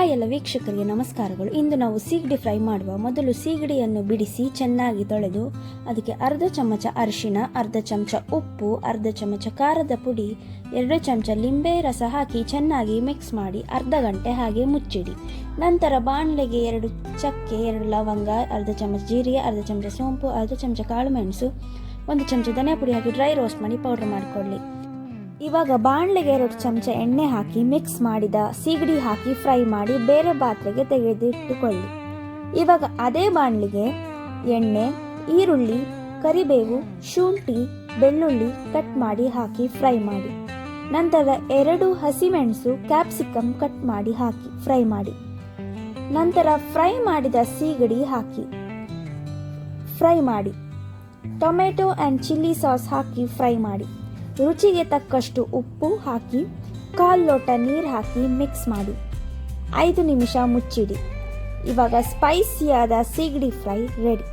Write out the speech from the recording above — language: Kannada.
ಹಾಯ್ ಎಲ್ಲ ವೀಕ್ಷಕರಿಗೆ ನಮಸ್ಕಾರಗಳು. ಇಂದು ನಾವು ಸೀಗಡಿ ಫ್ರೈ ಮಾಡುವ ಮೊದಲು ಸೀಗಡಿಯನ್ನು ಬಿಡಿಸಿ ಚೆನ್ನಾಗಿ ತೊಳೆದು ಅದಕ್ಕೆ ಅರ್ಧ ಚಮಚ ಅರಿಶಿಣ, ಅರ್ಧ ಚಮಚ ಉಪ್ಪು, ಅರ್ಧ ಚಮಚ ಖಾರದ ಪುಡಿ, 2 ಚಮಚ ಲಿಂಬೆ ರಸ ಹಾಕಿ ಚೆನ್ನಾಗಿ ಮಿಕ್ಸ್ ಮಾಡಿ ಅರ್ಧ ಗಂಟೆ ಹಾಗೆ ಮುಚ್ಚಿಡಿ. ನಂತರ ಬಾಣಲೆಗೆ 2 ಚಕ್ಕೆ, 2 ಲವಂಗ, ಅರ್ಧ ಚಮಚ ಜೀರಿಗೆ, ಅರ್ಧ ಚಮಚ ಸೋಂಪು, ಅರ್ಧ ಚಮಚ ಕಾಳು ಮೆಣಸು, 1 ಚಮಚ ಧನಿಯಾ ಪುಡಿ ಹಾಕಿ ಡ್ರೈ ರೋಸ್ಟ್ ಮಾಡಿ ಪೌಡರ್ ಮಾಡಿಕೊಳ್ಳಿ. ಇವಾಗ ಬಾಣಲೆಗೆ 2 ಚಮಚ ಎಣ್ಣೆ ಹಾಕಿ ಮಿಕ್ಸ್ ಮಾಡಿದ ಸೀಗಡಿ ಹಾಕಿ ಫ್ರೈ ಮಾಡಿ ಬೇರೆ ಪಾತ್ರೆಗೆ ತೆಗೆದಿಟ್ಟುಕೊಳ್ಳಿ. ಇವಾಗ ಅದೇ ಬಾಣಲೆಗೆ ಎಣ್ಣೆ, ಈರುಳ್ಳಿ, ಕರಿಬೇವು, ಶುಂಠಿ, ಬೆಳ್ಳುಳ್ಳಿ ಕಟ್ ಮಾಡಿ ಹಾಕಿ ಫ್ರೈ ಮಾಡಿ. ನಂತರ 2 ಹಸಿಮೆಣಸು, ಕ್ಯಾಪ್ಸಿಕಮ್ ಕಟ್ ಮಾಡಿ ಹಾಕಿ ಫ್ರೈ ಮಾಡಿ. ನಂತರ ಫ್ರೈ ಮಾಡಿದ ಸೀಗಡಿ ಹಾಕಿ ಫ್ರೈ ಮಾಡಿ. Tomato and chilli sauce hockey fry ಮಾಡಿ. ರುಚಿಗೆ ತಕ್ಕಷ್ಟು ಉಪ್ಪು ಹಾಕಿ 1/4 ಲೋಟ ನೀರು ಹಾಕಿ ಮಿಕ್ಸ್ ಮಾಡಿ 5 ನಿಮಿಷ ಮುಚ್ಚಿಡಿ. ಇವಾಗ ಸ್ಪೈಸಿಯಾದ ಸೀಗಡಿ ಫ್ರೈ ರೆಡಿ.